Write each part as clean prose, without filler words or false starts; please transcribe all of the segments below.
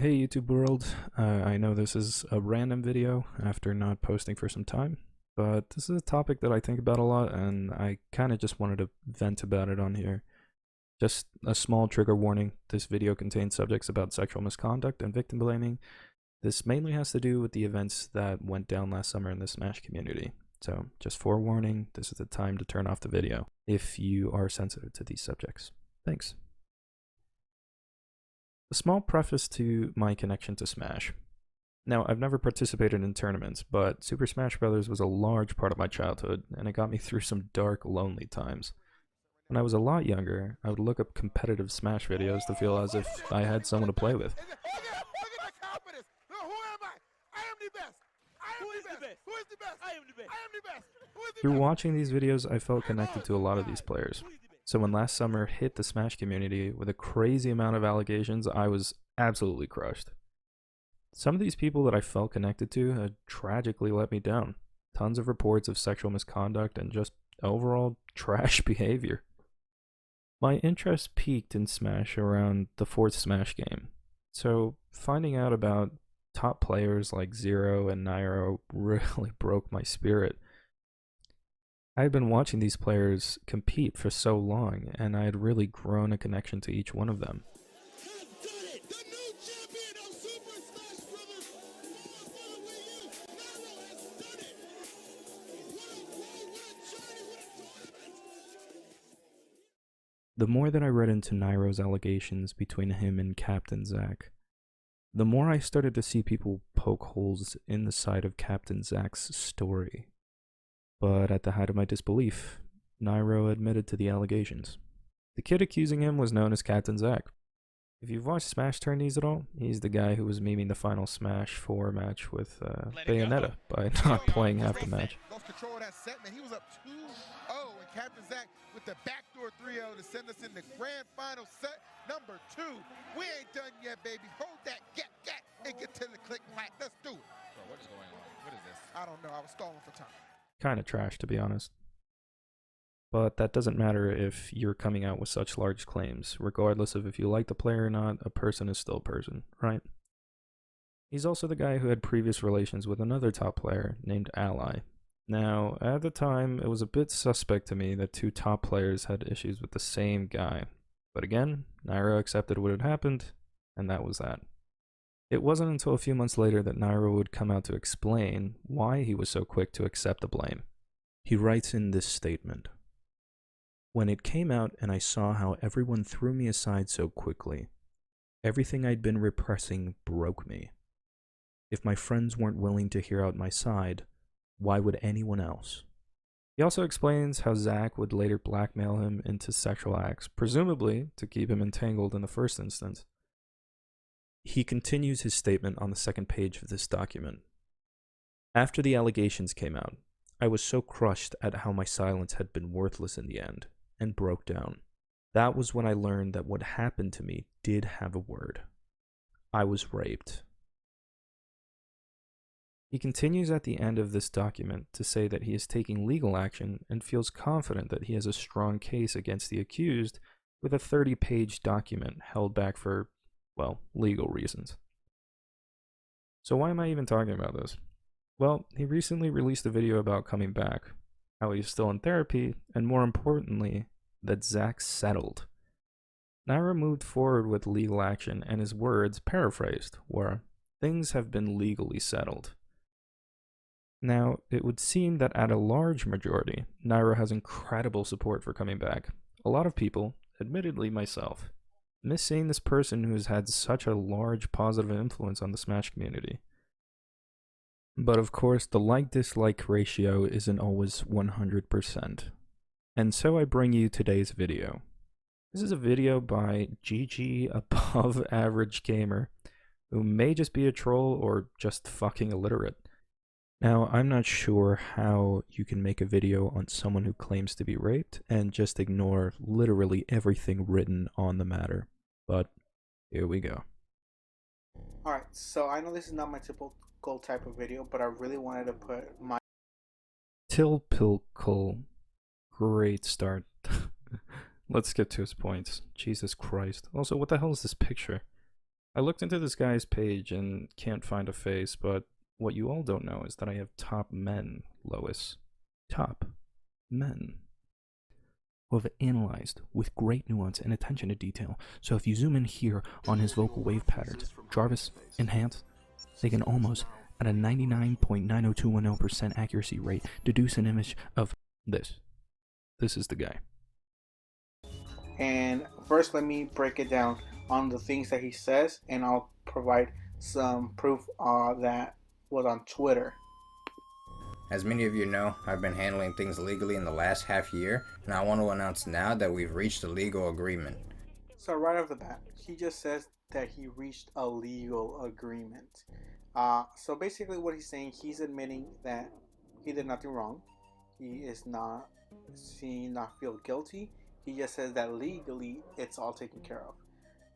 Hey YouTube world, I know this is a random video after not posting for some time, but this is a topic that I think about a lot and I kind of just wanted to vent about it on here. Just a small trigger warning, this video contains subjects about sexual misconduct and victim blaming. This mainly has to do with the events that went down last summer in the Smash community. So just forewarning, this is the time to turn off the video if you are sensitive to these subjects. Thanks. A small preface to my connection to Smash. Now, I've never participated in tournaments, but Super Smash Bros. Was a large part of my childhood, and it got me through some dark, lonely times. When I was a lot younger, I would look up competitive Smash videos to feel as if I had someone to play with. Through watching these videos, I felt connected to a lot of these players. So when last summer hit the Smash community with a crazy amount of allegations, I was absolutely crushed. Some of these people that I felt connected to had tragically let me down. Tons of reports of sexual misconduct and just overall trash behavior. My interest peaked in Smash around the 4th Smash game, so finding out about top players like Zero and Nairo really broke my spirit. I had been watching these players compete for so long, and I had really grown a connection to each one of them. The more that I read into Nairo's allegations between him and Captain Zack, the more I started to see people poke holes in the side of Captain Zack's story. But at the height of my disbelief, Nairo admitted to the allegations. The kid accusing him was known as Captain Zack. If you've watched Smash tourneys at all, he's the guy who was memeing the final Smash 4 match with Bayonetta by not playing half the match. Lost control of that set, man. He was up 2-0, and Captain Zack with the backdoor 3-0 to send us in the grand final set number 2. We ain't done yet, baby. Hold that, get, and get to the click clack. Let's do it. Bro, what is going on? What is this? I don't know. I was stalling for time. Kinda trash, to be honest. But that doesn't matter if you're coming out with such large claims. Regardless of if you like the player or not, a person is still a person, right? He's also the guy who had previous relations with another top player named Ally. Now, at the time, it was a bit suspect to me that two top players had issues with the same guy. But again, Nairo accepted what had happened, and that was that. It wasn't until a few months later that Nairo would come out to explain why he was so quick to accept the blame. He writes in this statement, "When it came out and I saw how everyone threw me aside so quickly, everything I'd been repressing broke me. If my friends weren't willing to hear out my side, why would anyone else?" He also explains how Zack would later blackmail him into sexual acts, presumably to keep him entangled in the first instance. He continues his statement on the second page of this document. "After the allegations came out, I was so crushed at how my silence had been worthless in the end, and broke down. That was when I learned that what happened to me did have a word. I was raped." He continues at the end of this document to say that he is taking legal action and feels confident that he has a strong case against the accused with a 30-page document held back for, well, legal reasons. So why am I even talking about this? Well, he recently released a video about coming back, how he's still in therapy, and more importantly, that Zack settled. Nairo moved forward with legal action, and his words, paraphrased, were, "Things have been legally settled." Now, it would seem that at a large majority, Nairo has incredible support for coming back. A lot of people, admittedly myself, miss seeing this person who has had such a large positive influence on the Smash community. But of course, the like-dislike ratio isn't always 100%. And so I bring you today's video. This is a video by GG Above Average Gamer, who may just be a troll or just fucking illiterate. Now, I'm not sure how you can make a video on someone who claims to be raped and just ignore literally everything written on the matter. But here we go. Alright, so I know this is not my typical type of video, but I really wanted to put my Tilpilkul. Great start. Let's get to his points. Jesus Christ. Also, what the hell is this picture? I looked into this guy's page and can't find a face, but what you all don't know is that I have top men, Lois. Top men. Who have analyzed with great nuance and attention to detail. So if you zoom in here on his vocal wave patterns, Jarvis, enhance, they can almost, at a 99.90210% accuracy rate, deduce an image of this. This is the guy. And first, let me break it down on the things that he says, and I'll provide some proof that was on Twitter. As many of you know, I've been handling things legally in the last half year, and I want to announce now that we've reached a legal agreement. So right off the bat, he just says that he reached a legal agreement. So basically what he's saying, he's admitting that he did nothing wrong. He not feel guilty. He just says that legally it's all taken care of,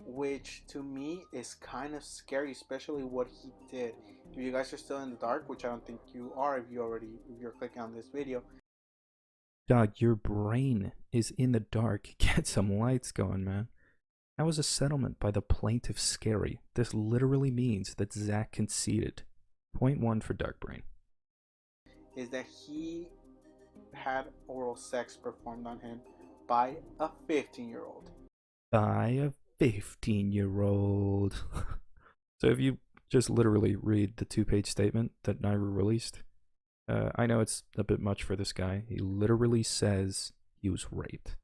which to me is kind of scary, especially what he did. If you guys are still in the dark, which I don't think you are if you're clicking on this video. Dog, your brain is in the dark. Get some lights going, man. That was a settlement by the plaintiff scary. This literally means that Zach conceded. Point 1 for Dark Brain. Is that he had oral sex performed on him by a 15-year-old. By a 15-year-old. So if you just literally read the 2-page statement that Nairo released, I know it's a bit much for this guy. He literally says he was raped.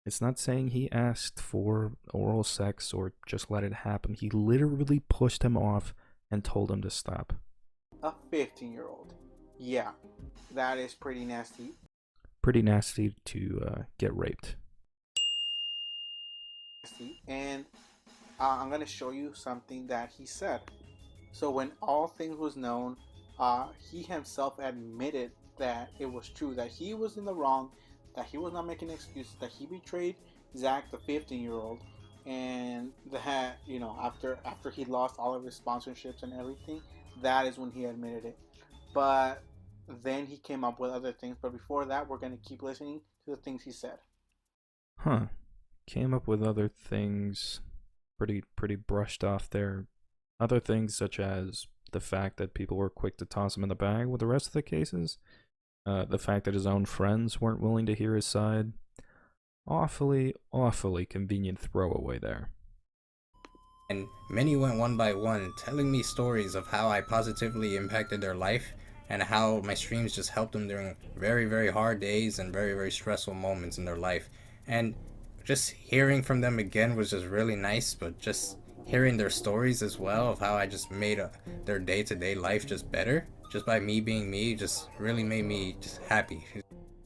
It's not saying he asked for oral sex or just let it happen. He literally pushed him off and told him to stop. A 15-year-old. Yeah, that is pretty nasty. Pretty nasty to get raped. And I'm going to show you something that he said. So when all things was known, he himself admitted that it was true, that he was in the wrong, that he was not making excuses, that he betrayed Zach, the 15-year-old, and that, you know, after he lost all of his sponsorships and everything, that is when he admitted it. But then he came up with other things. But before that, we're going to keep listening to the things he said. Huh. Came up with other things, pretty brushed off there. Other things such as the fact that people were quick to toss him in the bag with the rest of the cases. The fact that his own friends weren't willing to hear his side. Awfully convenient throwaway there. And many went one by one, telling me stories of how I positively impacted their life and how my streams just helped them during very, very hard days and very, very stressful moments in their life. And just hearing from them again was just really nice, but just hearing their stories as well of how I just made their day-to-day life just better, just by me being me, just really made me just happy.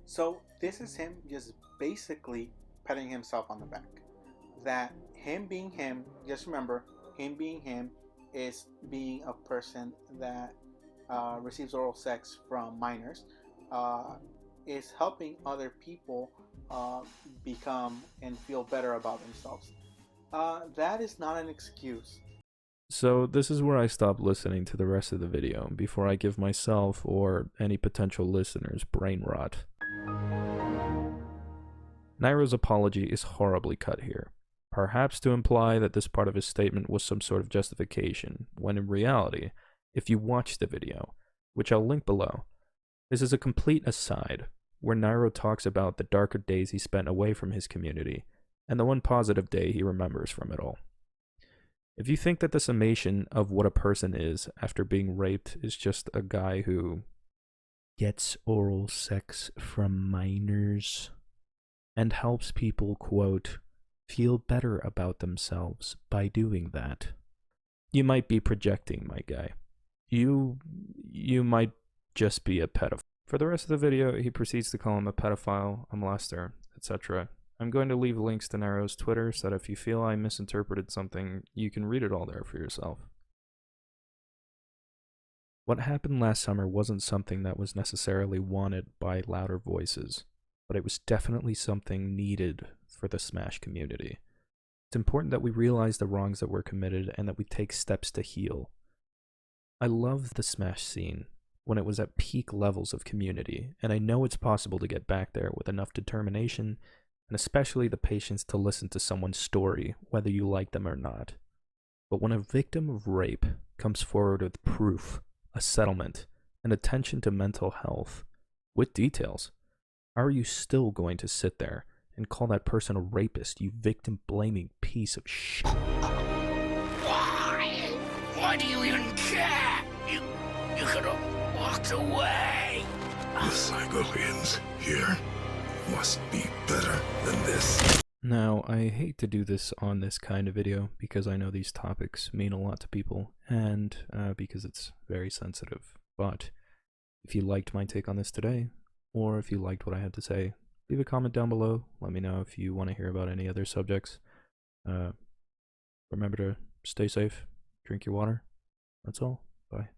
So this is him just basically patting himself on the back. That him being him, just remember, him being him is being a person that receives oral sex from minors, is helping other people become and feel better about themselves. That is not an excuse. So this is where I stop listening to the rest of the video before I give myself or any potential listeners brain rot. Nairo's apology is horribly cut here, perhaps to imply that this part of his statement was some sort of justification, when in reality, if you watch the video, which I'll link below, this is a complete aside, where Nairo talks about the darker days he spent away from his community, and the one positive day he remembers from it all. If you think that the summation of what a person is after being raped is just a guy who gets oral sex from minors and helps people, quote, feel better about themselves by doing that, you might be projecting, my guy. You might just be a pedophile. For the rest of the video, he proceeds to call him a pedophile, a molester, etc. I'm going to leave links to Nairo's Twitter so that if you feel I misinterpreted something, you can read it all there for yourself. What happened last summer wasn't something that was necessarily wanted by louder voices, but it was definitely something needed for the Smash community. It's important that we realize the wrongs that were committed and that we take steps to heal. I love the Smash scene when it was at peak levels of community, and I know it's possible to get back there with enough determination and especially the patience to listen to someone's story, whether you like them or not. But when a victim of rape comes forward with proof, a settlement, and attention to mental health, with details, how are you still going to sit there and call that person a rapist, you victim-blaming piece of shit? Why? Why do you even care? You could have walked away. The Cygolians here must be better than this. Now, I hate to do this on this kind of video because I know these topics mean a lot to people and because it's very sensitive. But if you liked my take on this today, or if you liked what I had to say, leave a comment down below. Let me know if you want to hear about any other subjects. Remember to stay safe, drink your water. That's all. Bye.